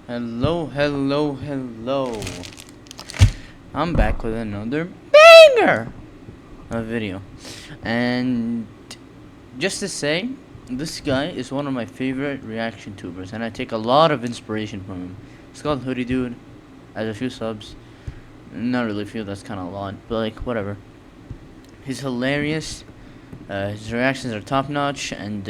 Hello, hello, hello. I'm back with another banger of video. And just to say, this guy is one of my favorite reaction tubers, and I take a lot of inspiration from him. It's called Hoodie Dude, has a few subs. Not really few, that's kind of a lot, but like, whatever. He's hilarious, his reactions are top notch, and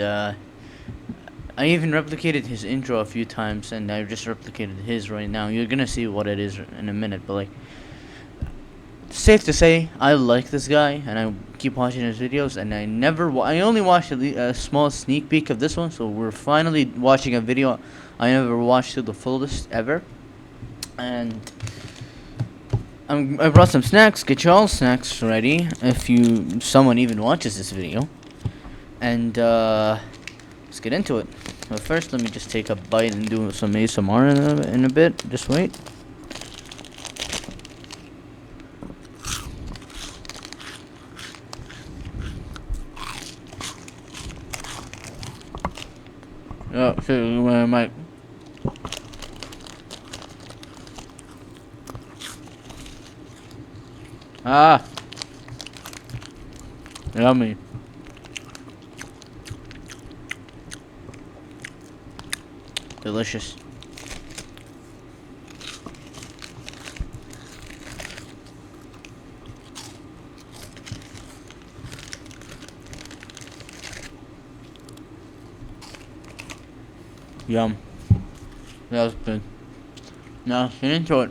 I even replicated his intro a few times, and I just replicated his right now. You're gonna see what it is in a minute, but like, safe to say, I like this guy, and I keep watching his videos. And I only watched a small sneak peek of this one, so we're finally watching a video I never watched to the fullest ever. And I brought some snacks. Get y'all snacks ready if someone even watches this video. And let's get into it. But first, let me just take a bite and do some ASMR in a bit. Just wait. Oh, shit, my mic. Ah, yummy. Delicious. Yum. That was good. Now, get into it.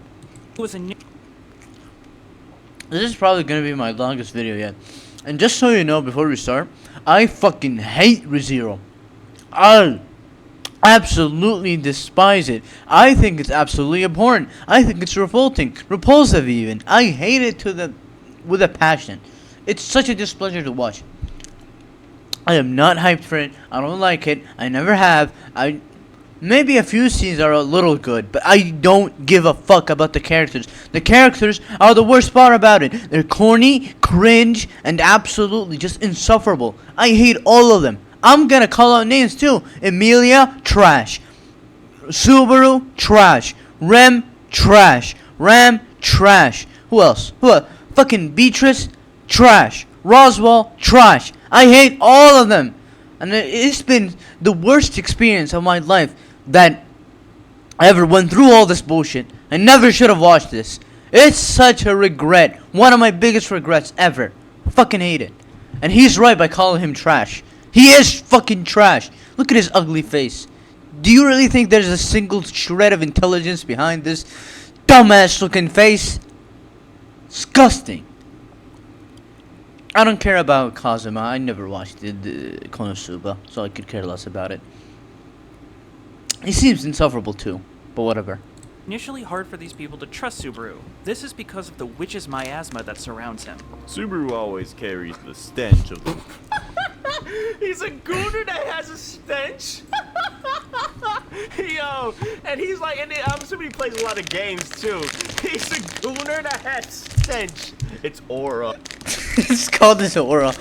This is probably gonna be my longest video yet. And just so you know, before we start, I fucking hate ReZero. I absolutely despise it. I think it's absolutely abhorrent. I think it's revolting, repulsive even. I hate it with a passion. It's such a displeasure to watch. I am not hyped for it. I don't like it. I never have. Maybe a few scenes are a little good, but I don't give a fuck about the characters. The characters are the worst part about it. They're corny, cringe, and absolutely just insufferable. I hate all of them. I'm gonna call out names too. Emilia, trash. Suubaru, trash. Rem, trash. Ram, trash. Who else? Fucking Beatrice, trash. Roswell, trash. I hate all of them. And it's been the worst experience of my life that I ever went through all this bullshit. I never should have watched this. It's such a regret. One of my biggest regrets ever. I fucking hate it. And he's right by calling him trash. He is fucking trash. Look at his ugly face. Do you really think there's a single shred of intelligence behind this dumbass looking face? Disgusting. I don't care about Kazuma. I never watched the Konosuba, so I could care less about it. He seems insufferable too, but whatever. Initially hard for these people to trust Subaru. This is because of the witch's miasma that surrounds him. Subaru always carries the stench of the... He's a gooner that has a stench. Yo, and he's like, and I'm assuming he plays a lot of games too. He's a gooner that has stench. It's aura. It's called his aura.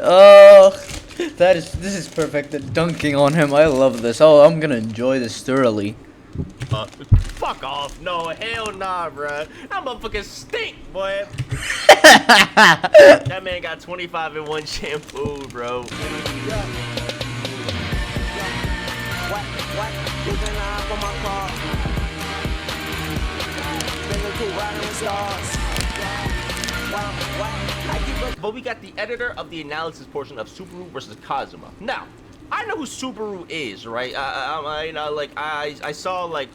Oh. This is perfect. The dunking on him. I love this. Oh, I'm gonna enjoy this thoroughly. Fuck off. No, hell nah, bruh. That motherfucker stink, boy. That man got 25 in one shampoo, bro. But we got the editor of the analysis portion of Subaru versus Kazuma. Now, I know who Subaru is, right? I saw like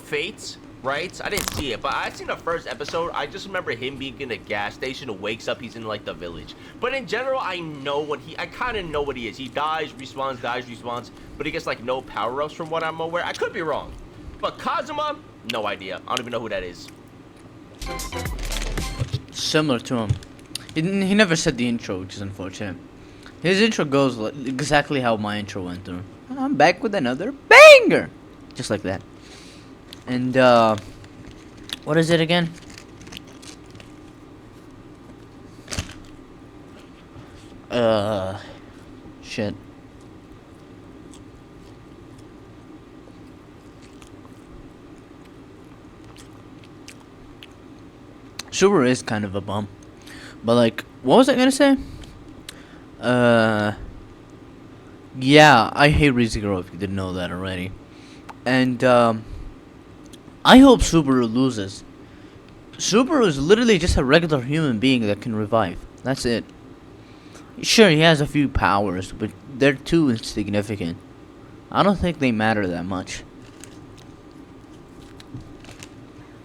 Fates, right? I didn't see it, but I seen the first episode. I just remember him being in a gas station, wakes up, he's in like the village. But in general, I kind of know what he is. He dies, respawns, but he gets like no power-ups from what I'm aware. I could be wrong. But Kazuma, no idea. I don't even know who that is. Similar to him. He never said the intro, which is unfortunate. His intro goes exactly how my intro went through. I'm back with another banger! Just like that. And, what is it again? Shit. Subaru is kind of a bum. But like, what was I gonna say? Yeah, I hate ReZero if you didn't know that already. And I hope Subaru loses. Subaru is literally just a regular human being that can revive. That's it. Sure, he has a few powers, but they're too insignificant. I don't think they matter that much.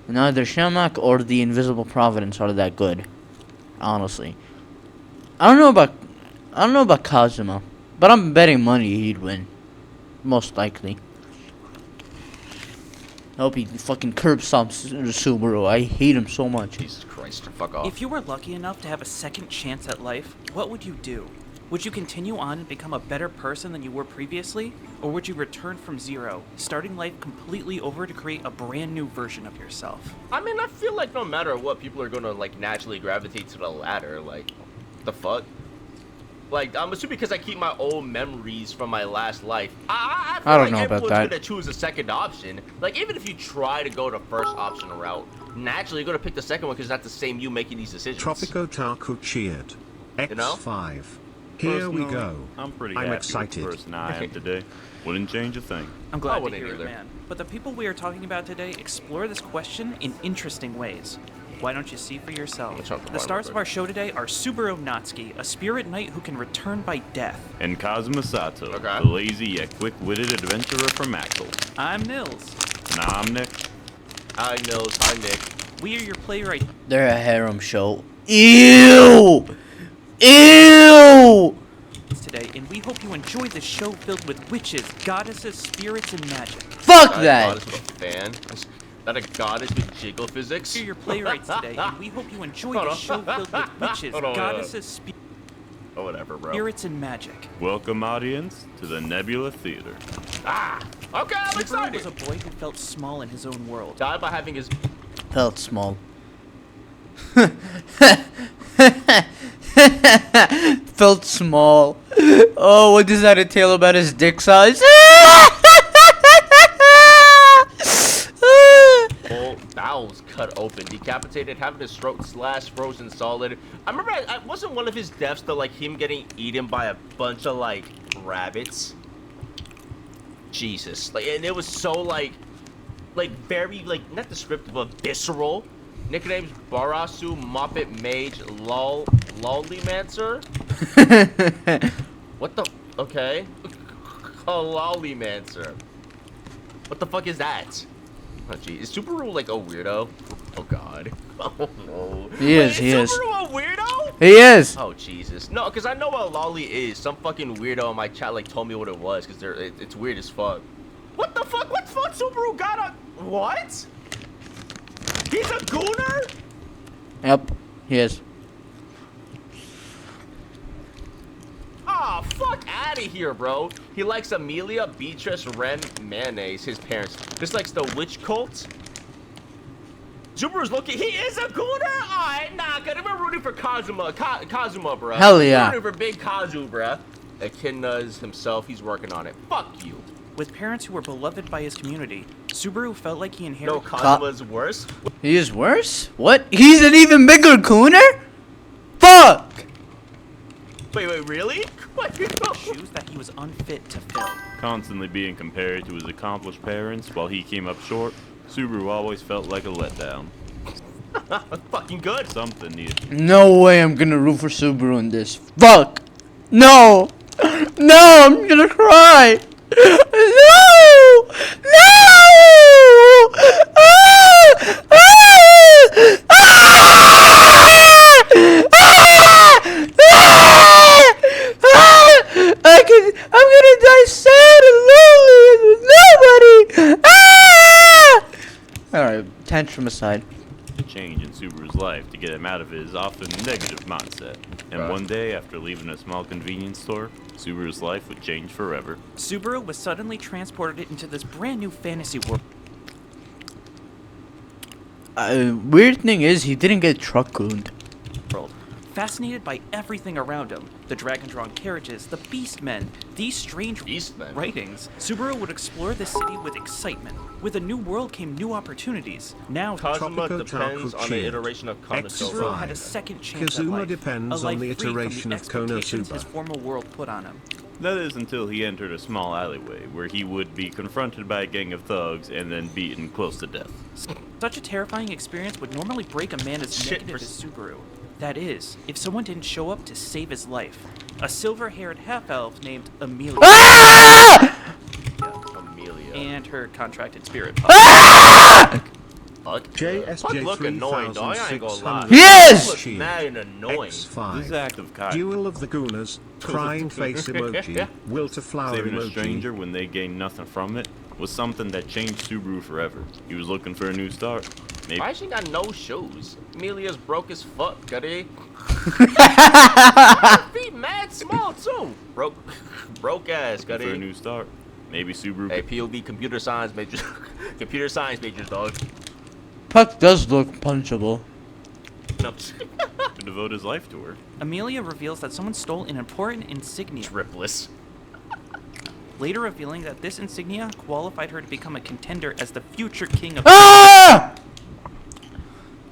Neither Shamak or the Invisible Providence are that good. Honestly. I don't know about Kazuma, but I'm betting money he'd win. Most likely. I hope he fucking curb stomps Subaru. I hate him so much. Jesus Christ, fuck off. If you were lucky enough to have a second chance at life, what would you do? Would you continue on and become a better person than you were previously? Or would you return from zero, starting life completely over to create a brand new version of yourself? I mean, I feel like no matter what, people are gonna like naturally gravitate to the latter. Like, the fuck? Like, I'm assuming because I keep my old memories from my last life. I feel I don't like know about everyone's that. gonna choose a second option. Like, even if you try to go the first option route, naturally you're gonna pick the second one because it's not the same you making these decisions. Tropico Taku cheered. X5. Here we Personally, go. I'm pretty I'm happy excited. with the person I am today. Wouldn't change a thing. I'm I glad to wouldn't hear it, either. man. But the people we are talking about today explore this question in interesting ways. Why don't you see for yourself? Let's talk about The it stars real of our show today are Subaru Natsuki, a spirit knight who can return by death. And Kazuma Sato, Okay. the lazy yet quick-witted adventurer from Axel. I'm Nils. And I'm Nick. Hi, Nils. Hi, Nick. We are your playwright They're a harem show. Ew! Ew! today, and we hope you enjoy this show filled with witches, goddesses, spirits, and magic. Fuck That that! goddess with a fan. Is that a goddess with jiggle physics? We are your playwrights today, and we hope you enjoy Hold this on. show filled with witches, Hold on, goddesses, Oh, whatever, bro. spirits, and magic. Welcome, audience, to the Nebula Theater. Ah! Okay, I'm Subaru excited. was a boy who felt small in his own world. Died by having his. Felt small. Felt small. Oh, what does that entail about his dick size? Full bowels cut open, decapitated, having his throat slashed, frozen solid. I remember, I wasn't one of his deaths though, like him getting eaten by a bunch of like rabbits. Jesus, like, and it was so like very like not descriptive, but visceral. Nicknames: Barasu, Moppet Mage, Lollymancer. What the? Okay. A Lollymancer. What the fuck is that? Oh, gee. Is Subaru like a weirdo? Oh, God. Oh, no. He is, he is. Subaru a weirdo? He is! Oh, Jesus. No, because I know what a lolly is. Some fucking weirdo in my chat, like, told me what it was, because it's weird as fuck. What the fuck? What fuck Subaru got a... What? He's a gooner? Yep, he is. Ah, fuck out of here, bro. He likes Amelia, Beatrice, Ren, Mayonnaise, his parents. Dislikes the witch cult. Subaru's looking. He is a gooner? Alright, nah, cause we're rooting for Kazuma. Kazuma, bro. Hell yeah. We're rooting for big Kazu, bro. Echidna's himself, he's working on it. Fuck you. With parents who were beloved by his community, Subaru felt like he No, inherited Kazuma's worse. He is worse? What? He's an even bigger cooner? Fuck! Wait, really? What? shoes that he was unfit to fill. Constantly being compared to his accomplished parents while he came up short, Subaru always felt like a letdown. Fucking good. Something needed. No way I'm gonna root for Subaru in this. Fuck! No! No, I'm gonna cry! No! No! Ah! Ah! I'm gonna die sad and lonely with nobody! Ah! Alright, tantrum aside. Change in Subaru's life to get him out of his often negative mindset. And Right. one day, after leaving a small convenience store, Subaru's life would change forever. Subaru was suddenly transported into this brand new fantasy world. Weird thing is, he didn't get truck gooned. Fascinated by everything around him, the dragon-drawn carriages, the beastmen, these strange Beastmen? writings, Subaru would explore the city with excitement. With a new world came new opportunities. Now, Kazuma Tropico depends on the Takuchi. iteration of X5. Subaru had a second chance Kazuma at life. depends a life on the free from iteration the of expectations Konosuba. his former world put on him. That is until he entered a small alleyway where he would be confronted by a gang of thugs and then beaten close to death. Such a terrifying experience would normally break a man as Shit, negative as Subaru. That is, if someone didn't show up to save his life. A silver-haired half-elf named Amelia Amelia. and her contracted spirit. Fuck. JSJ Fuck look annoying, dog. I ain't gonna lie. 3600. Yes! Look mad and annoying. X5. This act of kindness, Duel of the Goonas, crying face emoji, will to flower saving a emoji. stranger when they gain nothing from it, was something that changed Subaru forever. He was looking for a new start. Maybe Why she got no shoes? Amelia's broke as fuck, buddy. Feet mad small too. Broke ass, for a buddy. new start. Maybe Subaru Hey, could POV computer science majors. Computer science majors, dog. Puck does look punchable. No. devote his life to her. Amelia reveals that someone stole an important insignia, Tripless. later revealing that this insignia qualified her to become a contender as the future king of Ah!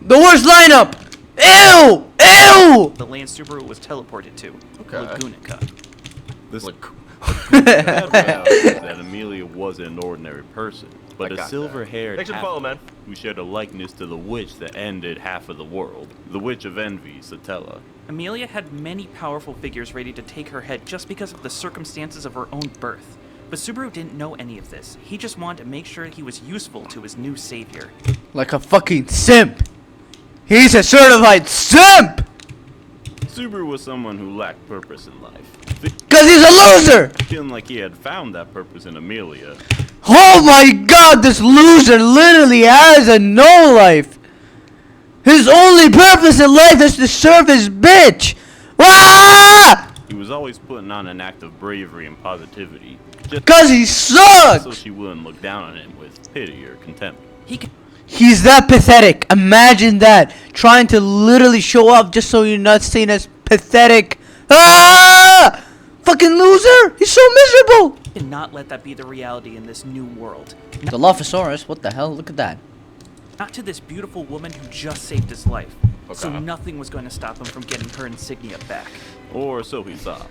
The worst lineup! Ew! Ew! the land Subaru was teleported to, Okay. Lagunica. This Look. that Amelia wasn't an ordinary person, but I a got silver-haired Thanks for the follow, man. who shared a likeness to the witch that ended half of the world, the Witch of Envy, Satella. Amelia had many powerful figures ready to take her head just because of the circumstances of her own birth. But Subaru didn't know any of this. He just wanted to make sure he was useful to his new savior. Like a fucking simp. He's a certified simp! Subaru was someone who lacked purpose in life, Cause he's a loser! feeling like he had found that purpose in Amelia. Oh my god, this loser literally has a no life! His only purpose in life is to serve his bitch! Ah! He was always putting on an act of bravery and positivity, just Cause he so sucks! she wouldn't look down on him with pity or contempt. He could He's that pathetic. Imagine that. Trying to literally show up just so you're not seen as pathetic. Ah! Fucking loser! He's so miserable! not let that be the reality in this new world. The Lophosaurus, what the hell? Look at that. Not to this beautiful woman who just saved his life. So Okay. nothing was going to stop him from getting her insignia back. Or so he thought.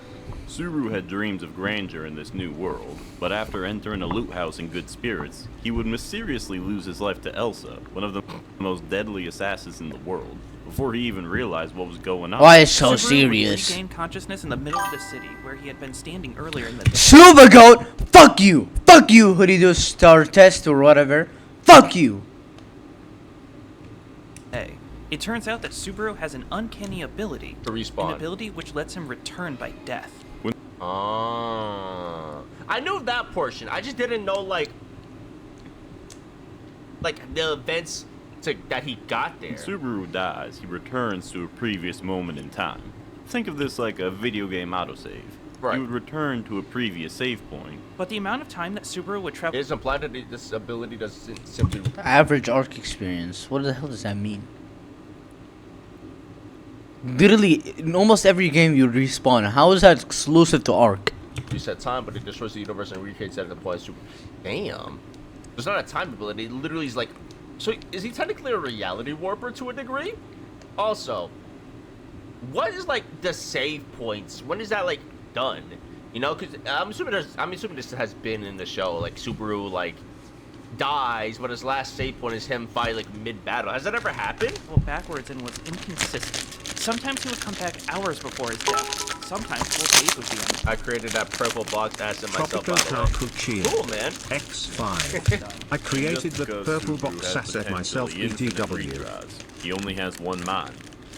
Subaru had dreams of grandeur in this new world, but after entering a loot house in good spirits, he would mysteriously lose his life to Elsa, one of the most deadly assassins in the world, before he even realized what was going on. Why is so Subaru would serious? regain consciousness in the middle of the city where he had been standing earlier in the day. Super Goat! Fuck you! Fuck you, Hoodie Do Star Test or whatever. Fuck you! It turns out that Subaru has an uncanny ability. To An respawn. ability which lets him return by death. Oh. I knew that portion. I just didn't know like the events that he got there. When Subaru dies, he returns to a previous moment in time. Think of this like a video game autosave. Right. He would return to a previous save point. But the amount of time that Subaru would It travel is implied that this ability doesn't simply. Average arc experience. What the hell does that mean? Literally, in almost every game you respawn. How is that exclusive to arc? Reset time, but it destroys the universe and recreates that it applies to. Damn. There's not a time ability. It literally is like. So is he technically a reality warper to a degree? Also, what is like the save points? When is that like done? You know, because I'm assuming this has been in the show. Like Subaru like dies, but his last save point is him fighting like mid battle. Has that ever happened? backwards and was inconsistent. Sometimes he would come back hours before his death. Sometimes whole days would be on. I created that purple box asset myself. Tropico By the way. Takuchi. Cool, man. X5. I created Just the because purple Subaru box has asset myself, potentially infinite BTW. redraws, he only has one mind.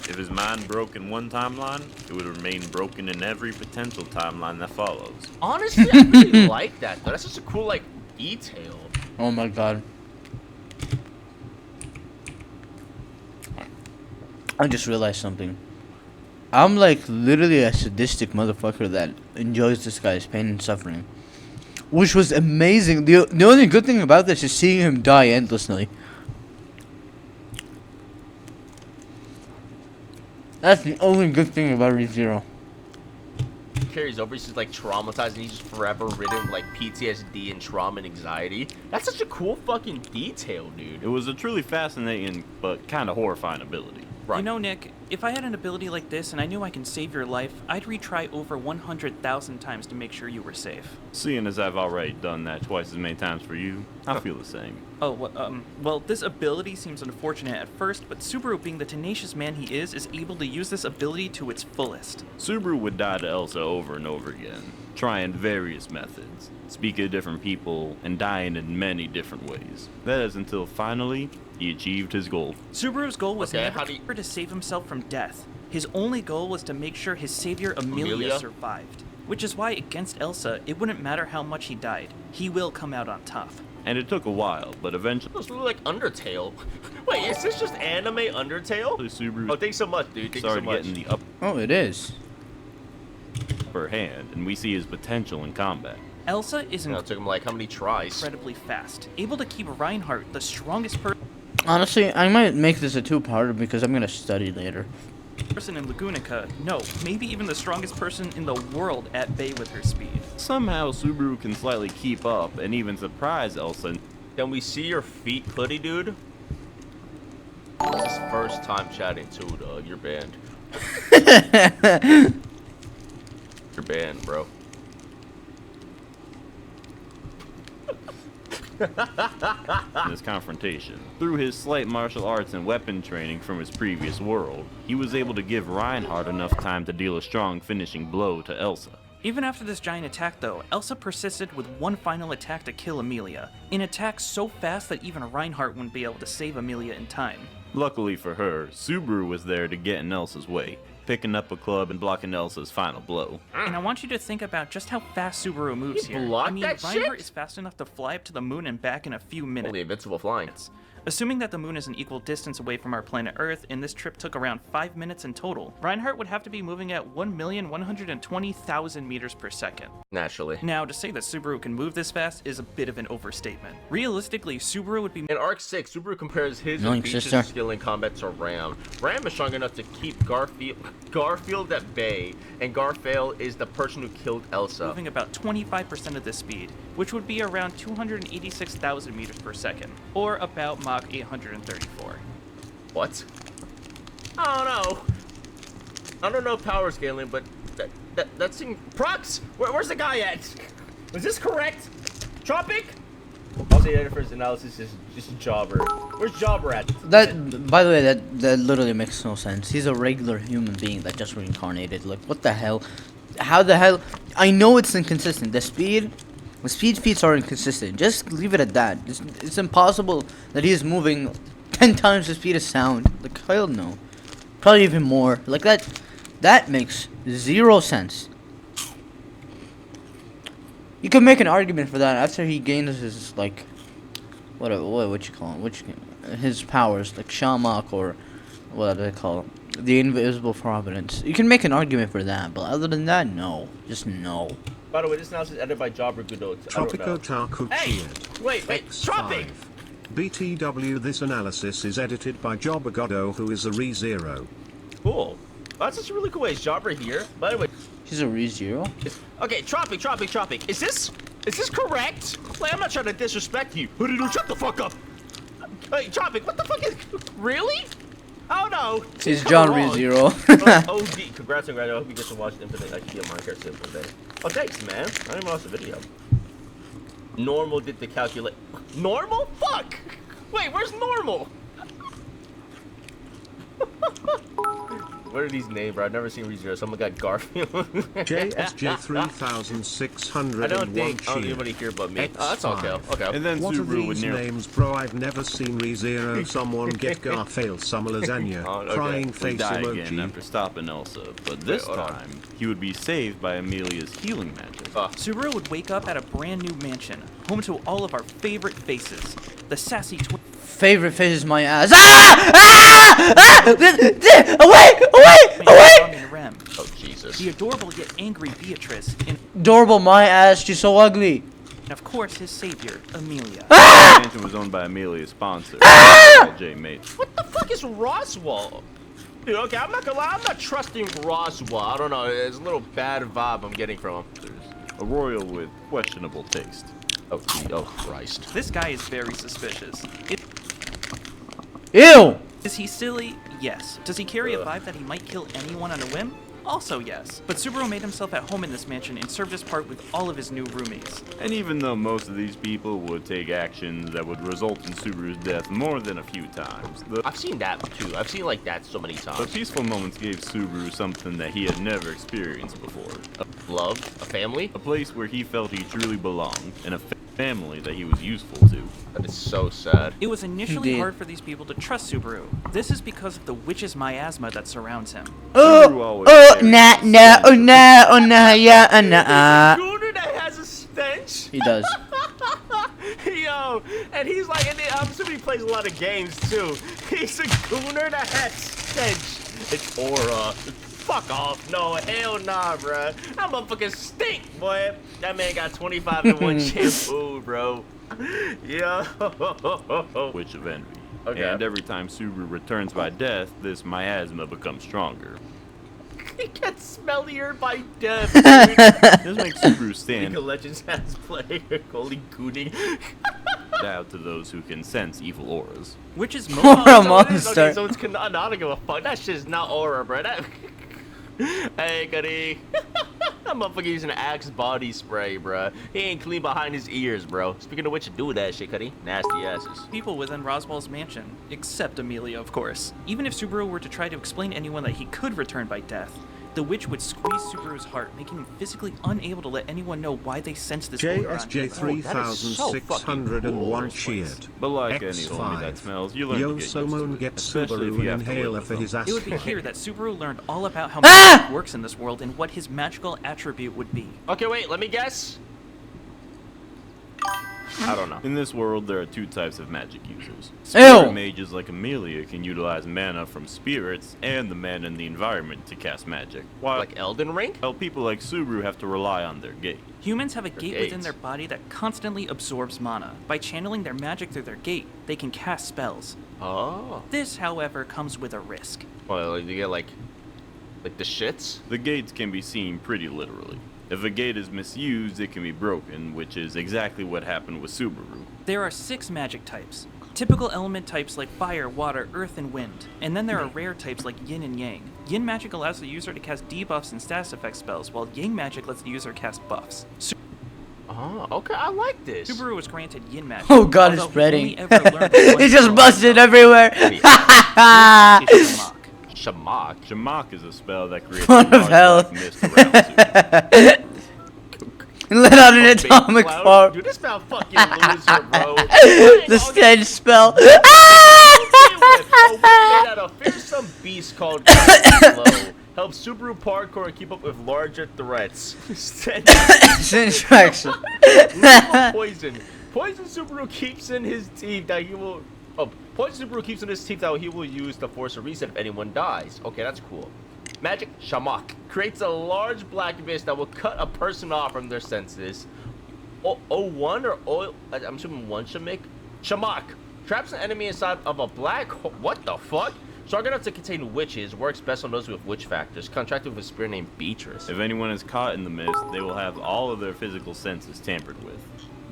If his mind broke in one timeline, it would remain broken in every potential timeline that follows. Honestly, I really like that though. That's such a cool like detail. Oh my god. I just realized something. I'm like literally a sadistic motherfucker that enjoys this guy's pain and suffering. Which was amazing. The only good thing about this is seeing him die endlessly. That's the only good thing about ReZero. Carries over, he's just like traumatized and he's just forever ridden with like PTSD and trauma and anxiety. That's such a cool fucking detail, dude. It was a truly fascinating but kind of horrifying ability. Right. You know, Nick, if I had an ability like this and I knew I can save your life, I'd retry over 100,000 times to make sure you were safe. Seeing as I've already done that twice as many times for you, I feel the same. Oh, well, this ability seems unfortunate at first, but Subaru, being the tenacious man he is able to use this ability to its fullest. Subaru would die to Elsa over and over again, trying various methods, speaking to different people, and dying in many different ways. That is until finally, he achieved his goal. Subaru's goal was Okay, never to save himself from death. His only goal was to make sure his savior Amelia survived. Which is why, against Elsa, it wouldn't matter how much he died. He will come out on top. And it took a while, but eventually It's really like Undertale. Wait, is this just anime Undertale? Subaru Oh, thanks so much, dude. Thank you so started much. getting the Oh, it is. upper hand, and we see his potential in combat. Elsa is You know, it took him like how many tries? incredibly fast, able to keep Reinhardt, the strongest Honestly, I might make this a two-parter because I'm gonna study later. person in Lagunica, no, maybe even the strongest person in the world at bay with her speed. Somehow, Subaru can slightly keep up and even surprise Elsa. Can we see your feet, Hoodie, dude? This is first time chatting too, dog. You're banned. You're banned, bro. In this confrontation. Through his slight martial arts and weapon training from his previous world, he was able to give Reinhardt enough time to deal a strong finishing blow to Elsa. Even after this giant attack though, Elsa persisted with one final attack to kill Amelia. An attack so fast that even Reinhardt wouldn't be able to save Amelia in time. Luckily for her, Subaru was there to get in Elsa's way, picking up a club and blocking Elsa's final blow. And I want you to think about just how fast Subaru moves He here. blocked I mean, that Reinhardt shit? is fast enough to fly up to the moon and back in a few minutes. Only invincible flying. Assuming that the moon is an equal distance away from our planet Earth, and this trip took around 5 minutes in total, Reinhardt would have to be moving at 1,120,000 meters per second. Naturally. Now, to say that Subaru can move this fast is a bit of an overstatement. Realistically, Subaru would be In Arc 6, Subaru compares his Yoink, and Beach's sister. skill in combat to Ram. Ram is strong enough to keep Garfield at bay, and Garfield is the person who killed Elsa. moving about 25% of this speed, which would be around 286,000 meters per second, or about Mach 834. What? I don't know power scaling, but that seems... Prox! Where's the guy at? Was this correct? Tropic? I'll say editor for his analysis is just Jobber. Where's Jobber at? That, by the way, that literally makes no sense. He's a regular human being that just reincarnated. Like, what the hell? How the hell? I know it's inconsistent. The speed feats are inconsistent. Just leave it at that. It's impossible that he is moving 10 times the speed of sound. Like, hell no. Probably even more. Like, that makes zero sense. You could make an argument for that after he gains his, like, what you call it? His powers, like Shamak, or what do they call it? The invisible providence. You can make an argument for that, but other than that, no. Just no. By the way, this analysis is edited by Jobber Godot. Tropico Taku Hey! cheered. Wait, Tropic! BTW, this analysis is edited by Jobber Godot, who is a ReZero. Cool. Oh, that's such a really cool way. Is Jobber here? By the way, He's a ReZero. okay, Tropic. Is this correct? Like, I'm not trying to disrespect you. Shut the fuck up. Hey, Tropic, what the fuck is... Really? Oh no. He's Kinda John wrong. ReZero. OD. Congrats. I hope you get to watch Infinite IKEA Minecraft Sim one day. Oh, thanks, man. I didn't even watch the video. Normal did the calculate. Normal? Fuck! Wait, where's normal? What are these names, bro? I've never seen ReZero. Someone got Garfield. JSJ 3601 I don't think cheered. anybody here but me. Oh, that's okay. X5. Okay. And then What are Subaru would these nearly names, bro? I've never seen ReZero. Someone get Garfield some lasagna. Oh, okay. Crying face die again emoji. after stopping Elsa, but this hold on. time, he would be saved by Amelia's healing magic. Subaru would wake up at a brand new mansion, home to all of our favorite faces. The sassy Favorite face is my ass. Away! Rem, Oh, Jesus. the adorable yet angry Beatrice, and Adorable, my ass. She's so ugly. of course his savior, Amelia. The mansion was owned by Amelia's sponsor, J. Mate. What the fuck is Roswell? Dude, okay, I'm not gonna lie, I'm not trusting Roswell. I don't know, there's a little bad vibe I'm getting from him. A royal with questionable taste. Oh, oh Christ. This guy is very suspicious. Ew! Is he silly? Yes. Does he carry a vibe that he might kill anyone on a whim? Also yes. But Subaru made himself at home in this mansion and served his part with all of his new roomies. And even though most of these people would take actions that would result in Subaru's death more than a few times, I've seen that too. I've seen like that so many the times. peaceful moments gave Subaru something that he had never experienced before. Love, a family. A place where he felt he truly belonged, and a family that he was useful to. That is so sad. It was initially Indeed. hard for these people to trust Subaru. This is because of the witch's miasma that surrounds him. Subaru Oh, always oh, carried nah, a nah, oh, stench. nah, oh, nah, yeah, nah. Gooner that has a stench. He does. Yo, and he's like, and I'm assuming he plays a lot of games too. He's a gooner that has stench. It's aura. Fuck off. No, hell nah, bruh. That motherfucker stink, boy. That man got 25 in one shampoo, bro. Yo. Witch of Envy. Okay. And every time Subaru returns by death, this miasma becomes stronger. He gets smellier by death. This makes Subaru stand League of Legends has player Holy Gooning. out to those who can sense evil auras. Witch's Or a most Okay, monster. so it's I don't give a fuck. That shit's not aura, bro. That... Hey, Cuddy. That motherfucker using an Axe body spray, bro. He ain't clean behind his ears, bro. Speaking of which, do that shit, Cuddy. Nasty asses. people within Roswell's mansion, except Amelia, of course. Even if Subaru were to try to explain to anyone that he could return by death, the witch would squeeze Subaru's heart, making him physically unable to let anyone know why they sense this aura on him. JSJ Oh, that is so fucking 3601 cool. cheered. But like any X5. homie that smells, you learn Yo to get used to Somon it, gets especially if Subaru you an have to live inhaler with for them. his ass. It would be here that Subaru learned all about how Ah! magic works in this world and what his magical attribute would be. Okay, wait. Let me guess. I don't know. In this world, there are two types of magic users. Spirit mages like Amelia can utilize mana from spirits and the mana in the environment to cast magic, while Like Elden Ring? people like Subaru have to rely on their gate. Humans have a gate within gates. their body that constantly absorbs mana. By channeling their magic through their gate, they can cast spells. Oh. This, however, comes with a risk. Well, you get like the shits? The gates can be seen pretty literally. If a gate is misused, it can be broken, which is exactly what happened with Subaru. There are 6 magic types. Typical element types like fire, water, earth, and wind. And then there are rare types like yin and yang. Yin magic allows the user to cast debuffs and status effect spells, while yang magic lets the user cast buffs. Oh, okay. I like this. Subaru was granted yin magic. Oh god, it's although he spreading. only ever learned one He's just spell. busted everywhere. This is Shamak. Shamak. Shamak is a spell that creates What a the large hell? black mist around Subaru. Let out an Big atomic cloud. bomb. Dude, this man fucking loser, bro. The stench spell. A fearsome beast called Glow helps Subaru parkour keep up with larger threats. Stench action. Poison. Poison Subaru keeps in his teeth that he will. Oh, Poison Subaru keeps in his teeth that he will use to force a reset if anyone dies. Okay, that's cool. Magic Shamak creates a large black mist that will cut a person off from their senses. O1 or O. I'm assuming one Shamak. Shamak traps an enemy inside of a black hole. What the fuck? Strong enough to contain witches, works best on those with witch factors. Contracted with a spirit named Beatrice. If anyone is caught in the mist, they will have all of their physical senses tampered with.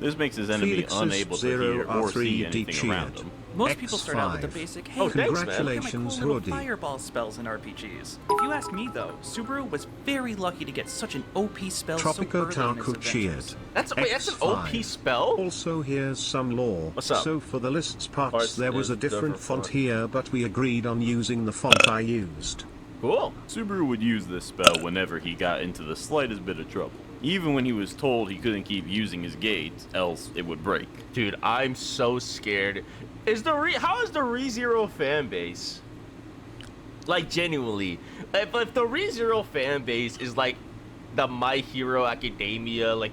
This makes his enemy Felix's unable to hear or see anything around him. Most people start out with the X5. basic, hey, Oh, thanks, man. look at my Congratulations, cool little Hoodie. fireball spells in RPGs. If you ask me, though, Subaru was very lucky to get such an OP spell so Tropico early in his Taku cheered. adventures. That's an X5. OP spell. Also, here's some lore. What's up? So for the lists parts, Parts there was is a different font font. here, but we agreed on using the font I used. Cool. Subaru would use this spell whenever he got into the slightest bit of trouble. Even when he was told he couldn't keep using his gate, else it would break. Dude, I'm so scared. How is the ReZero fan base? Like genuinely, if the ReZero fan base is like the My Hero Academia, like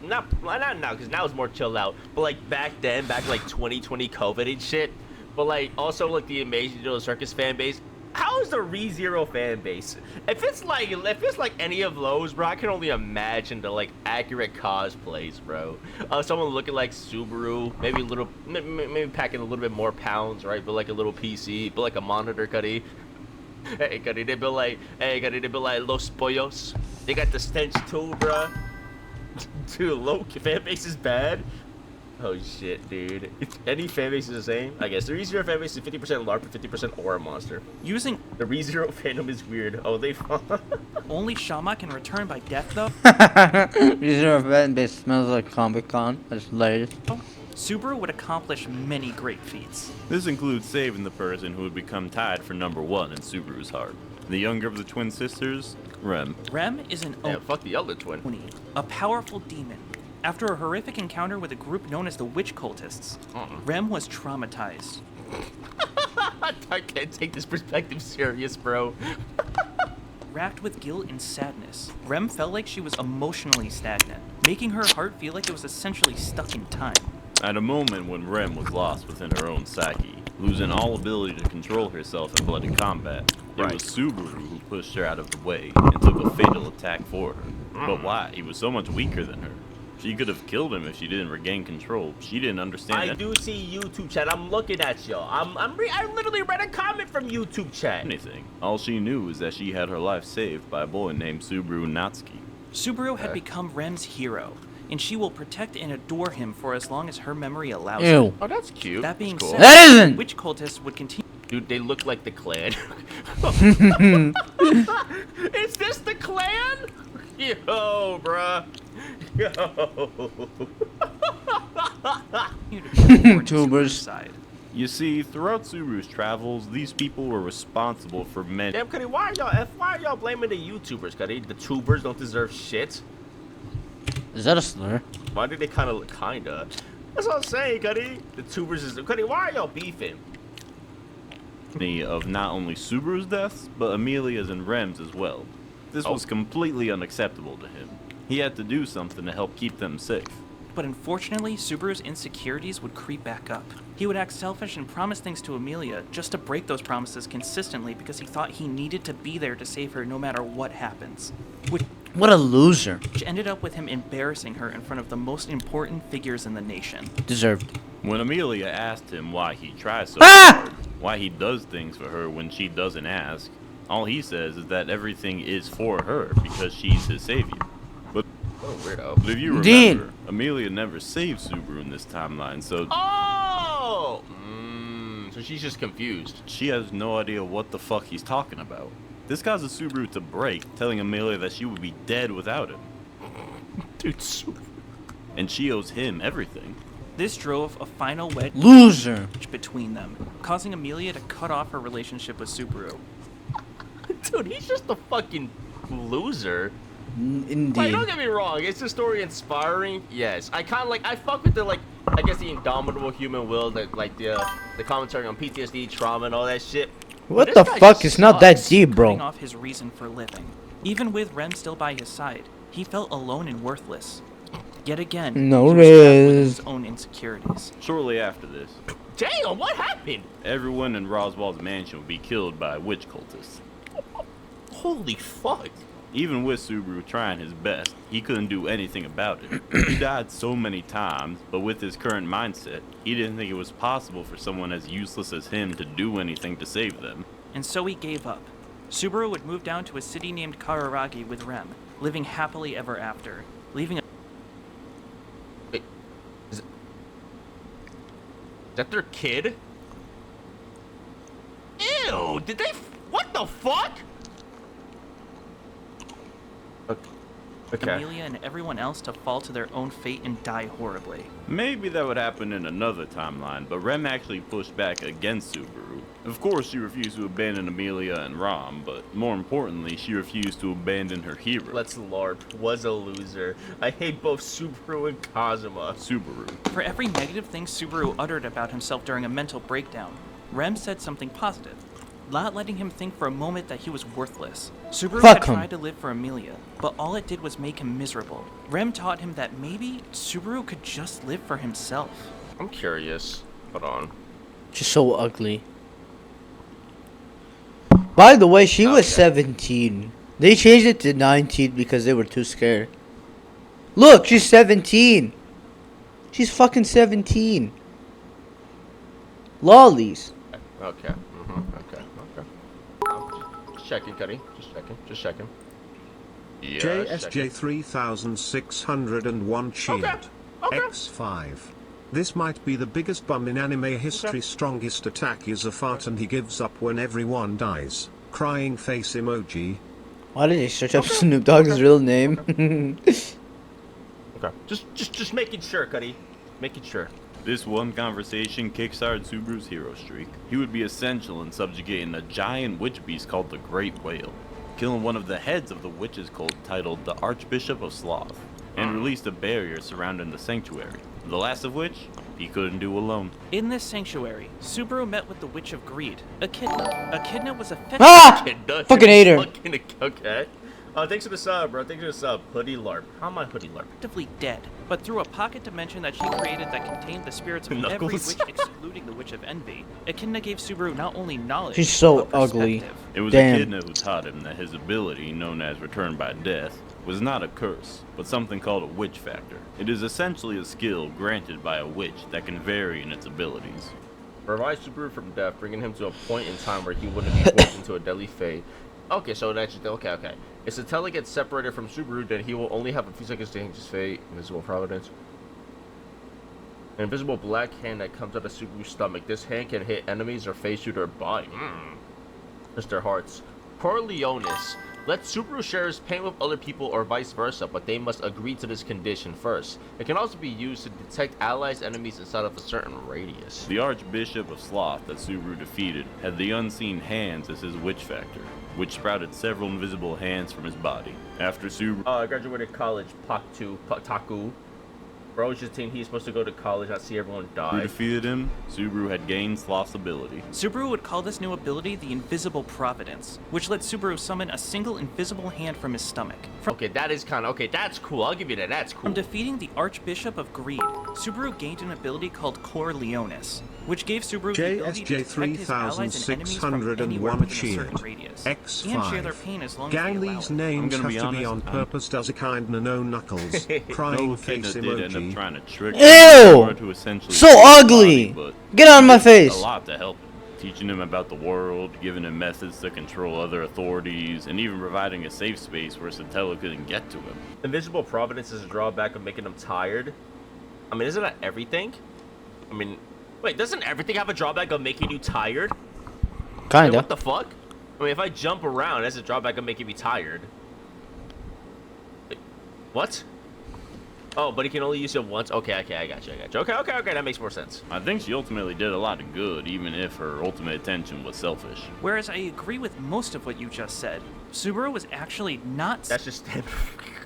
not now, because now it's more chilled out, but like back then, back like 2020 COVID and shit, but like also like the Amazing Little Circus fan base. How is the ReZero fan base? If it's like any of those, bro, I can only imagine the like accurate cosplays, bro. Someone looking like Subaru, maybe packing a little bit more pounds, right? But like a little PC, but like a monitor, Cuddy. Hey, Cuddy, they be like, Los Pollos. They got the stench too, bruh. Dude, low fan base is bad. Oh shit, dude. Any fan base is the same. I guess the ReZero fan base is 50% LARP and 50% Aura Monster. Using The ReZero fandom is weird. Oh, they only Shama can return by death, though, Reserve event base smells like Comic Con. That's hilarious. Subaru would accomplish many great feats. This includes saving the person who would become tied for #1 in Subaru's heart. The younger of the twin sisters, Rem. Rem is an Damn, fuck the other twin. Oni, a powerful demon. After a horrific encounter with a group known as the Witch Cultists, Rem was traumatized. I can't take this perspective serious, bro. Racked with guilt and sadness, Rem felt like she was emotionally stagnant, making her heart feel like it was essentially stuck in time. At a moment when Rem was lost within her own psyche, losing all ability to control herself in bloody combat, it was Subaru who pushed her out of the way and took a fatal attack for her. But why? He was so much weaker than her. She could have killed him if she didn't regain control. She didn't understand I do see YouTube chat. I'm looking at y'all. I literally read a comment from YouTube chat. anything. All she knew is that she had her life saved by a boy named Subaru Natsuki. Subaru had become Rem's hero, and she will protect and adore him for as long as her memory allows her. Ew. Oh, that's cute. That being Cool. said, That isn't! Witch Cultists would continue Dude, they look like the clan. Is this the clan? Yo, bruh. Yo. to be Tubers. side. You see, throughout Subaru's travels, these people were responsible for many. Damn, Cuddy, why are y'all blaming the YouTubers, Cuddy? The tubers don't deserve shit. Is that a slur? Why did they kinda? That's what I'm saying, Cuddy. The tubers is... Cuddy, why are y'all beefing? Of not only Subaru's deaths, but Amelia's and Rem's as well. This was completely unacceptable to him. He had to do something to help keep them safe. But unfortunately, Subaru's insecurities would creep back up. He would act selfish and promise things to Amelia just to break those promises consistently because he thought he needed to be there to save her no matter what happens. Which What a loser. ended up with him embarrassing her in front of the most important figures in the nation. Deserved. When Amelia asked him why he tries so Ah! hard, why he does things for her when she doesn't ask, all he says is that everything is for her because she's his savior. But What a weirdo. if you Indeed. remember, Amelia never saved Subaru in this timeline, so Oh! So she's just confused. she has no idea what the fuck he's talking about. This causes Subaru to break, telling Amelia that she would be dead without him, Dude, super. and she owes him everything. This drove a final wedge Loser. between them, causing Amelia to cut off her relationship with Subaru. Dude, he's just a fucking loser. Like, Indeed. don't get me wrong, is the story inspiring? Yes. I kind of like, I fuck with the, like, I guess the indomitable human will, the commentary on PTSD, trauma, and all that shit. What But the this guy fuck? just It's not that sucks. deep, Cutting bro. off his reason for living. Even with Rem still by his side, he felt alone and worthless. Yet again, No he was trapped with riz. his own insecurities. Shortly after this, Damn, what happened? everyone in Roswell's mansion would be killed by witch cultists. Holy fuck. Even with Subaru trying his best, he couldn't do anything about it. He died so many times, but with his current mindset, he didn't think it was possible for someone as useless as him to do anything to save them. And so he gave up. Subaru would move down to a city named Kararagi with Rem, living happily ever after, leaving a Wait, is that their kid? Ew, did they, what the fuck? Okay. Amelia and everyone else to fall to their own fate and die horribly. Maybe that would happen in another timeline, but Rem actually pushed back against Subaru. Of course, she refused to abandon Amelia and Ram, but more importantly, she refused to abandon her hero, Let's LARP, was a loser. I hate both Subaru and Kazuma. Subaru. For every negative thing Subaru uttered about himself during a mental breakdown, Rem said something positive, not letting him think for a moment that he was worthless. Subaru Fuck had him. tried to live for Amelia, but all it did was make him miserable. Rem taught him that maybe Subaru could just live for himself. I'm curious. Hold on. She's so ugly. By the way, she was Okay. 17. They changed it to 19 because they were too scared. Look, she's 17. She's fucking 17. Lollies. Okay. Okay. Just checking, Cuddy. Just checking. Just checking. Yeah, JSJ 3601 cheered. Okay. X5. This might be the biggest bum in anime history. Strongest attack is a fart and he gives up when everyone dies. Crying face emoji. Why did you search up Snoop Dogg's real name? Okay. Just making sure, Cuddy. Making sure. This one conversation kickstarted Subaru's hero streak. He would be essential in subjugating a giant witch beast called the Great Whale, killing one of the heads of the witches cult titled the Archbishop of Sloth, and released a barrier surrounding the sanctuary, the last of which he couldn't do alone. In this sanctuary, Subaru met with the Witch of Greed, Echidna. Echidna was effectively Ah! Echidna, Fucking hate her. Okay. Thanks for the sub, bro. Thanks for the sub. Hoodie LARP. How am I Hoodie LARP? dead, but through a pocket dimension that she created that contained the spirits of every Knuckles. witch excluding the Witch of Envy, Echidna gave Subaru not only knowledge, She's so but ugly. perspective. It was Damn. Echidna who taught him that his ability, known as Return by Death, was not a curse, but something called a witch factor. It is essentially a skill granted by a witch that can vary in its abilities. Revive Subaru from death, bringing him to a point in time where he wouldn't be forced into a deadly fate. Okay, so that's okay. If Satella gets separated from Subaru, then he will only have a few seconds to change his fate. Invisible Providence. An invisible black hand that comes out of Subaru's stomach. This hand can hit enemies or phase through their body. Mr. Hearts. Corleones. Let Subaru share his pain with other people or vice versa, but they must agree to this condition first. It can also be used to detect allies' enemies inside of a certain radius. The Archbishop of Sloth that Subaru defeated had the unseen hands as his witch factor, which sprouted several invisible hands from his body. After Subaru I graduated college, Taku. Bro, just think he's supposed to go to college, not see everyone die. defeated him, Subaru had gained Sloth's ability. Subaru would call this new ability the Invisible Providence, which let Subaru summon a single invisible hand from his stomach. Okay, that is kind of okay. That's cool. I'll give you that. That's cool. From defeating the Archbishop of Greed, Subaru gained an ability called Corleones, which gave Subaru the ability to detect his allies and enemies from anywhere 3601 within a cheered. certain radius, X5. and share their pain as long Gang as they allow these it. names gonna have be to be honest, on purpose. Does a kind no knuckles. Crying No face Echidna did end up emoji. trying to trick Ew! him in order to essentially So save his ugly! body, but Get out of my a face! lot to help him, teaching him about the world, giving him methods to control other authorities, and even providing a safe space where Satella couldn't get to him. Invisible Providence is a drawback of making them tired. I mean, isn't that everything? I mean, wait, doesn't everything have a drawback of making you tired? Like, Kinda. what the fuck? I mean, if I jump around, that's a drawback of making me tired. Like, what? Oh, but he can only use it once? Okay, I got you. Okay, that makes more sense. I think she ultimately did a lot of good, even if her ultimate intention was selfish. Whereas I agree with most of what you just said, Subaru was actually not That's just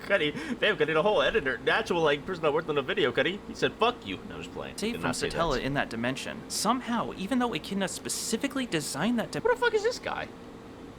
Cuddy. Damn, Cuddy, the whole editor, natural like person that worked on the video, Cuddy. He said, "Fuck you." No, I'm just playing. safe Did from not say Satella that. in that dimension. Somehow, even though Echidna specifically designed that What the fuck is this guy?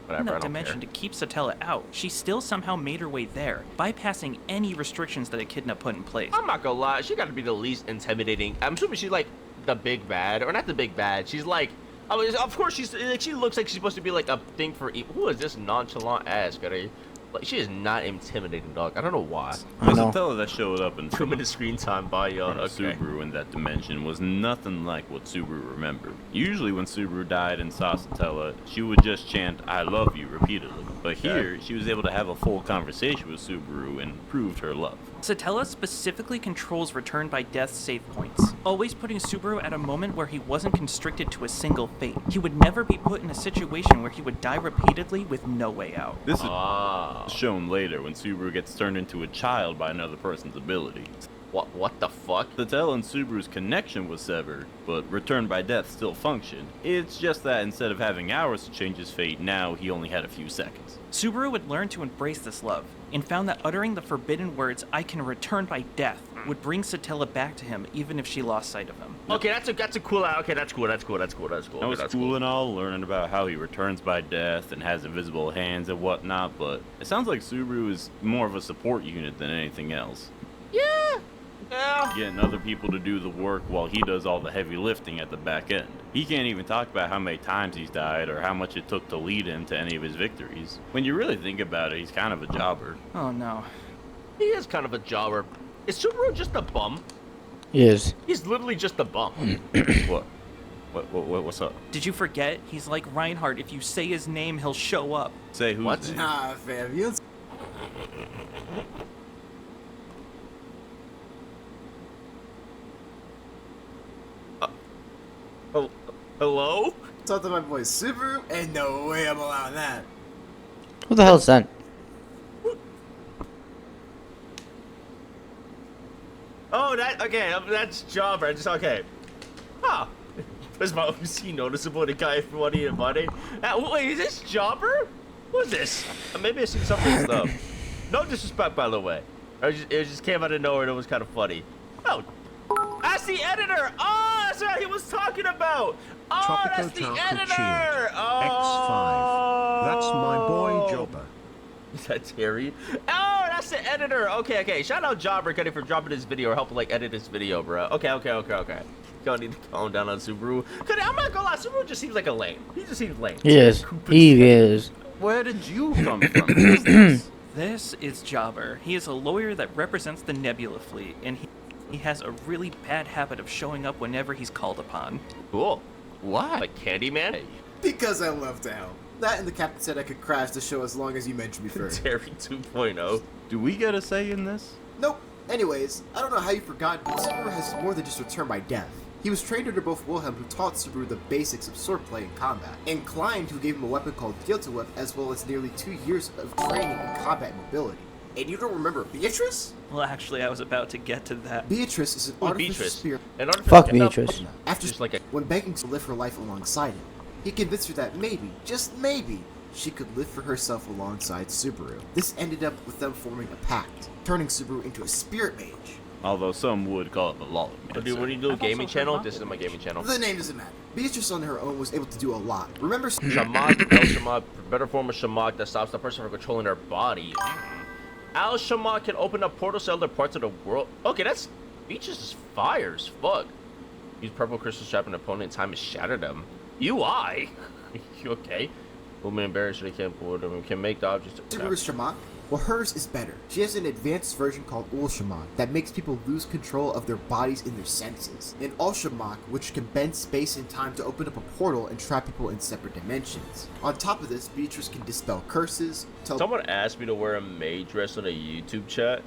Whatever, I don't dimension care. to keep Satella out, she still somehow made her way there, bypassing any restrictions that Echidna put in place. I'm not gonna lie, she got to be the least intimidating. I'm assuming she's like the big bad, or not the big bad. She's like, I mean, of course she's like, she looks like she's supposed to be like a thing for evil. Who is this nonchalant ass, Cuddy? Like, she is not intimidating, dog. I don't know why. I The know. Satella that showed up in 2 minutes screen time by front of okay. Subaru in that dimension was nothing like what Subaru remembered. Usually when Subaru died and saw Satella, she would just chant, "I love you," repeatedly. But here, she was able to have a full conversation with Subaru and proved her love. Satella specifically controls Return by Death save points, always putting Subaru at a moment where he wasn't constricted to a single fate. He would never be put in a situation where he would die repeatedly with no way out. This is Ah, shown later when Subaru gets turned into a child by another person's ability. what the fuck? Satella and Subaru's connection was severed, but Return by Death still functioned. It's just that instead of having hours to change his fate, now he only had a few seconds. Subaru would learn to embrace this love, and found that uttering the forbidden words, "I can return by death," would bring Satella back to him even if she lost sight of him. Okay, that's a cool. Okay, that's cool. That was cool and all, learning about how he returns by death and has invisible hands and whatnot, but it sounds like Subaru is more of a support unit than anything else. Yeah. Getting other people to do the work while he does all the heavy lifting at the back end. He can't even talk about how many times he's died or how much it took to lead him to any of his victories. When you really think about it, he's kind of a jobber. Oh no. He is kind of a jobber. Is Subaru just a bum? Yes. He's literally just a bum. What? What's up? Did you forget? He's like Reinhardt. If you say his name, he'll show up. Say who's What? name? Nah, fam. You Hello? talk to my boy Suubaru? Ain't no way I'm allowing that. Who the hell is that? Oh, that's Jobber. Just okay. Huh. Was my OC noticeable? The guy everybody invited. Wait, is this Jobber? What is this? Maybe I seen something stuff. No disrespect, by the way. It just came out of nowhere and it was kind of funny. Oh, that's the editor. Oh, that's what he was talking about. Oh, Tropical that's the Taco editor. Cheer. Oh, X5. That's my boy Jobber. Is that Terry? Oh, that's the editor. Okay. Shout out Jobber Cuddy for dropping this video or helping like edit this video, bro. Okay. Don't need to calm down on Suubaru. Cause I'm not gonna lie, Suubaru just seems like a lame. He just seems lame. He is. He is. Where did you come from? Who's this? This is Jobber. He is a lawyer that represents the Nebula fleet, and he has a really bad habit of showing up whenever he's called upon. Cool. Why? Like Candyman? Because I love to help. That and the captain said I could crash the show as long as you mention me first. Terry 2.0. Do we get a say in this? Nope. Anyways, I don't know how you forgot, but Suubaru has more than just returned by death. He was trained under both Wilhelm, who taught Suubaru the basics of swordplay and combat, and Klein, who gave him a weapon called Whip, as well as nearly 2 years of training in combat mobility. And you don't remember Beatrice? Well, actually, I was about to get to that. Beatrice is an artificial Beatrice. spirit. Fuck Beatrice. After Just like a when begging to live her life alongside him, he convinced her that maybe, just maybe, she could live for herself alongside Suubaru. This ended up with them forming a pact, turning Suubaru into a spirit mage. Although some would call it the lawman. Dude, when you do a I've gaming also channel, heard this is my gaming channel. The name doesn't matter. Beatrice on her own was able to do a lot. Remember Shamak, El Shamak, better form of Shamak that stops the person from controlling their body. Al Shamak can open up portals to other parts of the world. Okay, that's Beatrice is fire as fuck. Use purple crystals trap an opponent in time to shatter them. UI? You okay? Woman embarrassed they can't pull them can make the objects. Suubaru's Shamak? Well, hers is better. She has an advanced version called Ul Shamak that makes people lose control of their bodies and their senses. And Ul Shamak, which can bend space and time to open up a portal and trap people in separate dimensions. On top of this, Beatrice can dispel curses, Someone asked me to wear a maid dress on a YouTube chat.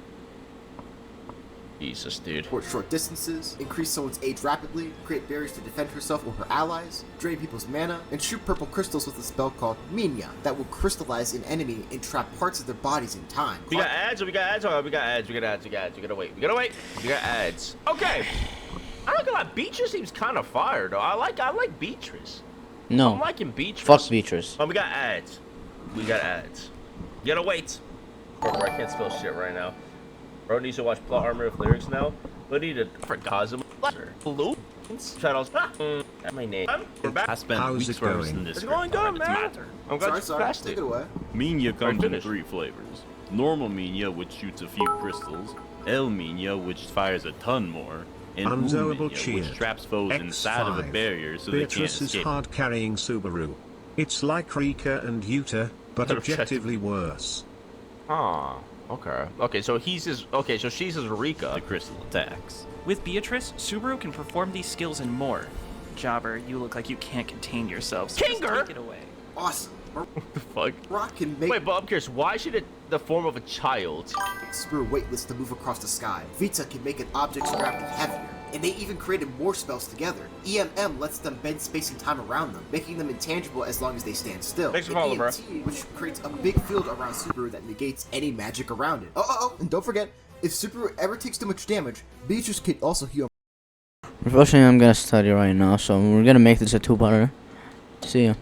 Jesus, dude. teleport short distances, increase someone's age rapidly, create barriers to defend herself or her allies, drain people's mana, and shoot purple crystals with a spell called Minya that will crystallize an enemy and trap parts of their bodies in time. We got ads. We got ads. We gotta wait. We got ads. Okay. I'm not gonna lie. Beatrice seems kind of fire though. I like Beatrice. I'm No. liking Beatrice. Fuck Beatrice. Oh, we got ads. You gotta wait. Bro, I can't spell shit right now. Bro needs to watch Plot Armor with lyrics now. But he did for Kazuma. Blue. Channels. My name. We're back. I spent How's weeks it going? reversing this. It's going good, man. I'm glad you Sorry, passed take it. it away. Minya comes in finished. 3 flavors. Normal Minya, which shoots a few crystals. El Minya, which fires a ton more. And U Unzoable Minya, cheer. which traps foes inside of a X5. barrier so Beatrice they can't is escape. hard carrying Suubaru. It's like Rika and Yuta, but objectively worse. Ah, okay. Okay, so so she's his Rika. The crystal attacks. With Beatrice, Suubaru can perform these skills and more. Jobber, you look like you can't contain yourself. So just Kinger! take it away. Awesome. The fuck? Rock can make Wait, but I'm curious, why should it the form of a child? Suubaru weightless to move across the sky. Vita can make an object's gravity heavier. And they even created more spells together. EMM lets them bend space and time around them, making them intangible as long as they stand still. Thanks for And following, bro. EMT, which creates a big field around Suubaru that negates any magic around it. Oh, and don't forget, if Suubaru ever takes too much damage, Beatrice can also heal. Unfortunately, I'm gonna study right now, so we're gonna make this a 2-parter. See ya.